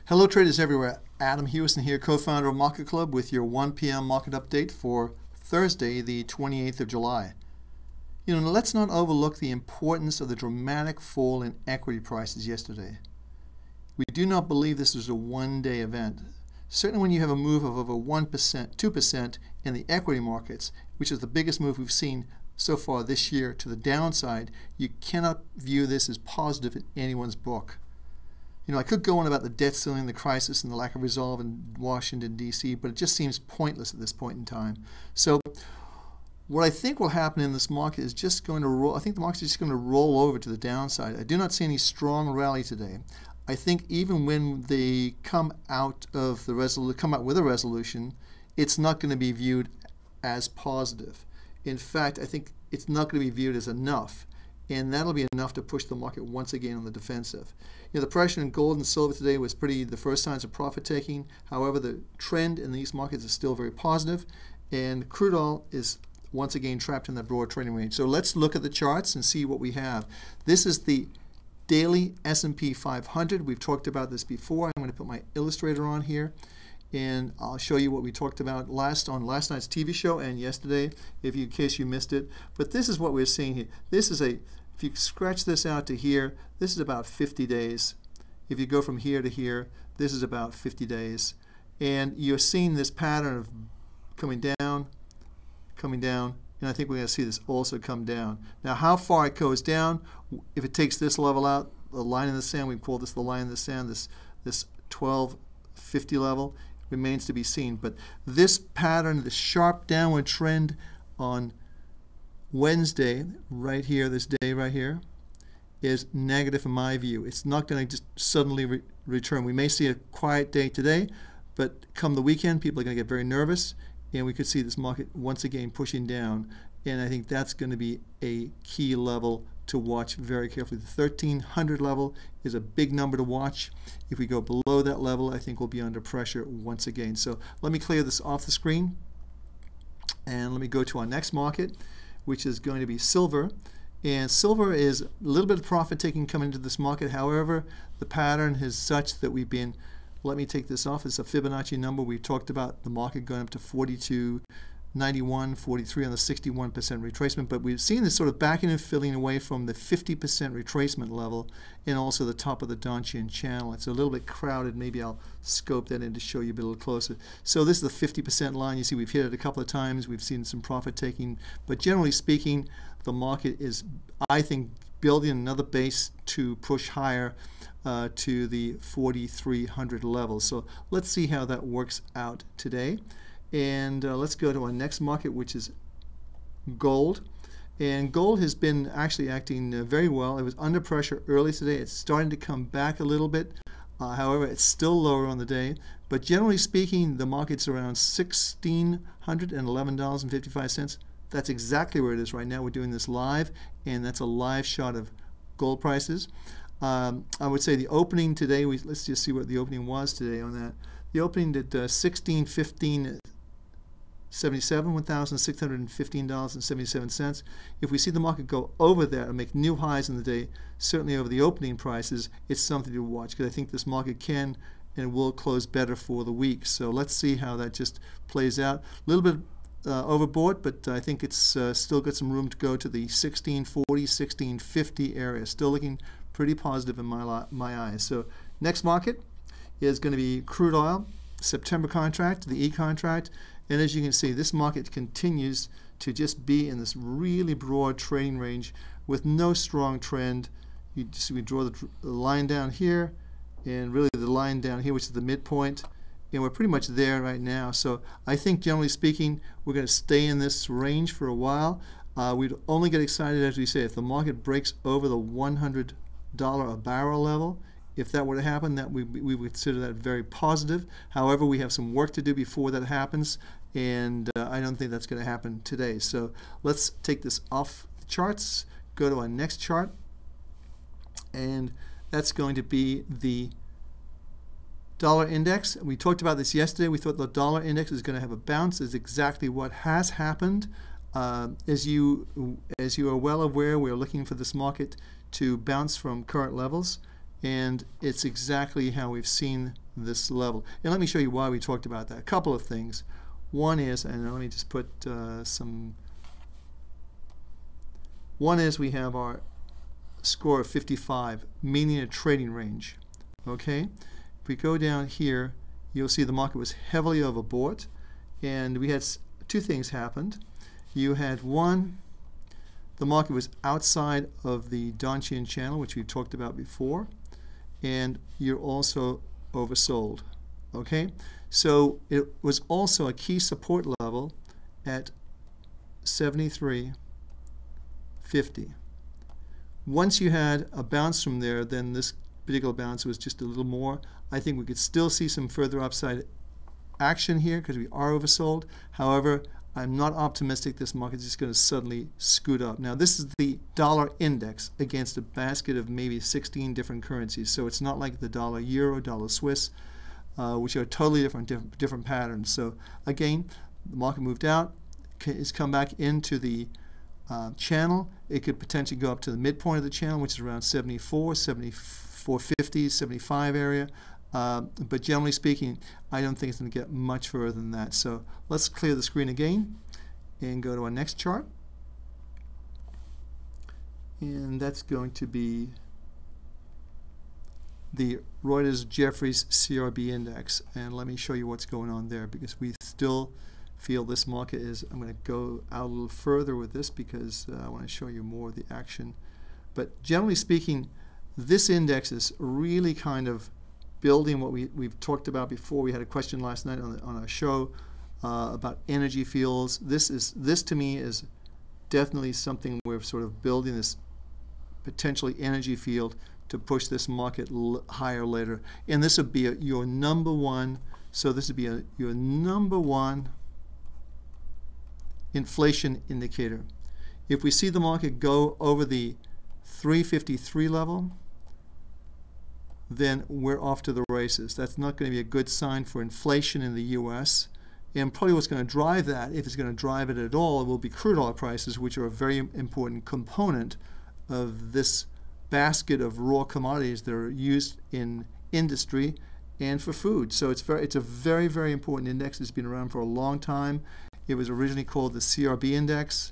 Hello traders everywhere, Adam Hewison here, co-founder of MarketClub with your 1 p.m. market update for Thursday, the 28th of July. Let's not overlook the importance of the dramatic fall in equity prices yesterday. We do not believe this is a one-day event. Certainly when you have a move of over 1%, 2% in the equity markets, which is the biggest move we've seen so far this year to the downside, you cannot view this as positive in anyone's book. I could go on about the debt ceiling, the crisis, and the lack of resolve in Washington, D.C., but it just seems pointless at this point in time. So what I think will happen in this market is just going to roll. I think the market is just going to roll over to the downside. I do not see any strong rally today. I think even when they come out with a resolution, it's not going to be viewed as positive. In fact, I think it's not going to be viewed as enough. And that'll be enough to push the market once again on the defensive. The pressure in gold and silver today was the first signs of profit taking. However, the trend in these markets is still very positive, and crude oil is once again trapped in that broad trading range. So let's look at the charts and see what we have. This is the daily S&P 500. We've talked about this before. I'm going to put my illustrator on here, and I'll show you what we talked about on last night's TV show and yesterday, in case you missed it. But this is what we're seeing here. This is if you scratch this out to here, this is about 50 days. If you go from here to here, this is about 50 days. And you're seeing this pattern of coming down, and I think we're going to see this also come down. Now, how far it goes down, if it takes this level out, the line in the sand, we call this the line in the sand, this 1250 level, remains to be seen. But this pattern, the sharp downward trend on Wednesday, right here, this day right here, is negative in my view. It's not going to just suddenly return. We may see a quiet day today, but come the weekend, people are going to get very nervous, and we could see this market once again pushing down. And I think that's going to be a key level to watch very carefully. The 1300 level is a big number to watch. If we go below that level, I think we'll be under pressure once again. So let me clear this off the screen, and let me go to our next market, which is going to be silver. And silver is a little bit of profit taking coming into this market. However, the pattern is such that we've been, let me take this off. It's a Fibonacci number. We talked about the market going up to 42.91, 43 on the 61% retracement, but we've seen this sort of backing and filling away from the 50% retracement level and also the top of the Donchian channel. It's a little bit crowded. Maybe I'll scope that in to show you a bit a little closer. So this is the 50% line. You see we've hit it a couple of times. We've seen some profit taking, but generally speaking, the market is, I think, building another base to push higher to the 4,300 level. So let's see how that works out today. And let's go to our next market, which is gold. And gold has been actually acting very well. It was under pressure early today. It's starting to come back a little bit. However, it's still lower on the day. But generally speaking, the market's around $1,611.55. That's exactly where it is right now. We're doing this live, and that's a live shot of gold prices. I would say the opening today, let's just see what the opening was today on that. The opening did 1615.77, $1,615.77. If we see the market go over that and make new highs in the day, certainly over the opening prices, it's something to watch, because I think this market can and will close better for the week. So let's see how that just plays out. A little bit overbought, but I think it's still got some room to go to the 1640, 1650 area. Still looking pretty positive in my eyes. So next market is going to be crude oil, September contract, the E contract. And as you can see, this market continues to just be in this really broad trading range with no strong trend. We draw the line down here, and really the line down here, which is the midpoint, and we're pretty much there right now. So I think, generally speaking, we're going to stay in this range for a while. We'd only get excited, as we say, if the market breaks over the $100 a barrel level. If that were to happen, that we would consider that very positive. However, we have some work to do before that happens, and I don't think that's going to happen today. So let's take this off the charts, go to our next chart, and that's going to be the dollar index. We talked about this yesterday. We thought the dollar index is going to have a bounce. Is exactly what has happened. As you are well aware, we're looking for this market to bounce from current levels, and it's exactly how we've seen this level. And let me show you why we talked about that. A couple of things. One is, and let me just put one is we have our score of 55, meaning a trading range. Okay? If we go down here, you'll see the market was heavily overbought, and we had two things happened. You had one, the market was outside of the Donchian channel, which we've talked about before, and you're also oversold. Okay? So it was also a key support level at 73.50. Once you had a bounce from there, then this particular bounce was just a little more. I think we could still see some further upside action here because we are oversold. However, I'm not optimistic this market is just going to suddenly scoot up. Now, this is the dollar index against a basket of maybe 16 different currencies. So it's not like the dollar euro, dollar Swiss, which are totally different patterns. So again, the market moved out, it's come back into the channel. It could potentially go up to the midpoint of the channel, which is around 74, 74.50, 75 area. But generally speaking, I don't think it's going to get much further than that. So let's clear the screen again and go to our next chart. And that's going to be the Reuters Jefferies CRB index. And let me show you what's going on there, because we still feel this market is, I'm going to go out a little further with this because I want to show you more of the action. But generally speaking, this index is really kind of building what we've talked about before. We had a question last night on our show about energy fields. This to me is definitely something we're sort of building, this potentially energy field to push this market higher later. And this would be your number one. So this would be your number one inflation indicator. If we see the market go over the 353 level, then we're off to the races. That's not going to be a good sign for inflation in the U.S. And probably what's going to drive that, if it's going to drive it at all, will be crude oil prices, which are a very important component of this basket of raw commodities that are used in industry and for food. So it's a very, very important index. It's been around for a long time. It was originally called the CRB index,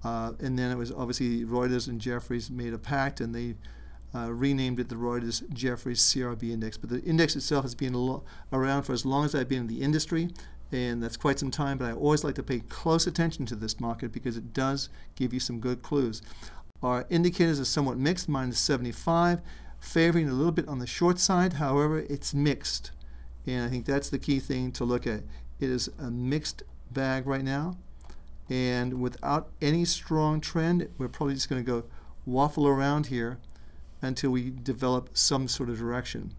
and then it was obviously Reuters and Jefferies made a pact, and they renamed it the Reuters Jefferies CRB index. But the index itself has been around for as long as I've been in the industry, and that's quite some time. But I always like to pay close attention to this market because it does give you some good clues. Our indicators are somewhat mixed, minus 75, favoring a little bit on the short side. However, it's mixed, and I think that's the key thing to look at. It is a mixed bag right now, and without any strong trend, we're probably just going to go waffle around here until we develop some sort of direction.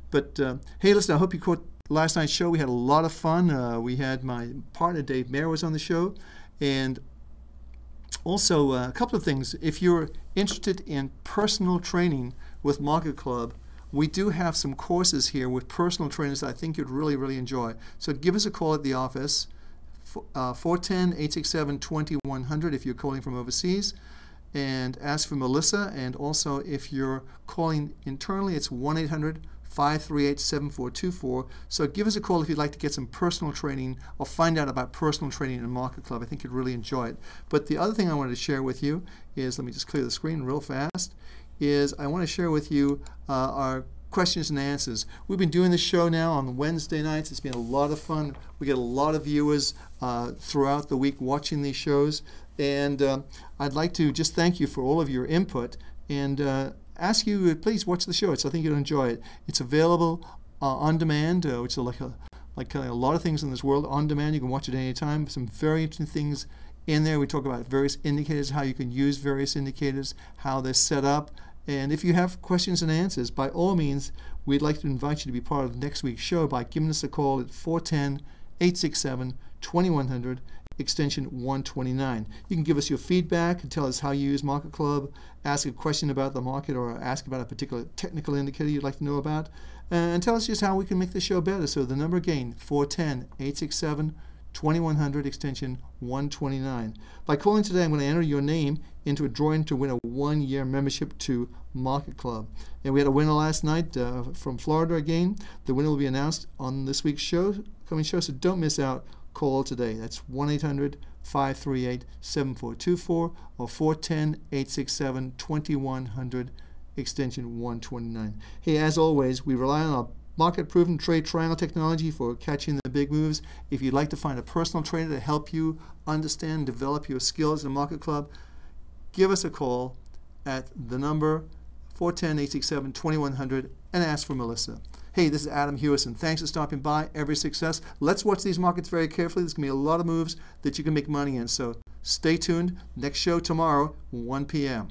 But hey, listen, I hope you caught last night's show. We had a lot of fun. We had my partner Dave Mayer was on the show, and also a couple of things. If you're interested in personal training with MarketClub, we do have some courses here with personal trainers that I think you'd really, really enjoy. So give us a call at the office, 410-867-2100 if you're calling from overseas, and ask for Melissa. And also if you're calling internally, it's 1-800-538-7424. So give us a call if you'd like to get some personal training or find out about personal training in MarketClub. I think you'd really enjoy it. But the other thing I wanted to share with you is, let me just clear the screen real fast, is I want to share with you our questions and answers. We've been doing this show now on Wednesday nights. It's been a lot of fun. We get a lot of viewers throughout the week watching these shows. And I'd like to just thank you for all of your input and ask you, please watch the show. I think you'll enjoy it. It's available on demand, which is like a lot of things in this world on demand. You can watch it any time. Some very interesting things in there. We talk about various indicators, how you can use various indicators, how they're set up. And if you have questions and answers, by all means, we'd like to invite you to be part of next week's show by giving us a call at 410-867-2100, extension 129. You can give us your feedback and tell us how you use MarketClub, ask a question about the market, or ask about a particular technical indicator you'd like to know about, and tell us just how we can make the show better. So the number again, 410-867-2100. 2100, extension 129. By calling today, I'm going to enter your name into a drawing to win a 1-year membership to MarketClub. And we had a winner last night from Florida again. The winner will be announced on this week's coming show, so don't miss out. Call today. That's 1-800-538-7424 or 410-867-2100, extension 129. Hey, as always, we rely on our market-proven trade triangle technology for catching the big moves. If you'd like to find a personal trader to help you understand and develop your skills in MarketClub, give us a call at the number 410-867-2100 and ask for Melissa. Hey, this is Adam Hewison. Thanks for stopping by. Every success. Let's watch these markets very carefully. There's going to be a lot of moves that you can make money in. So stay tuned. Next show tomorrow, 1 p.m.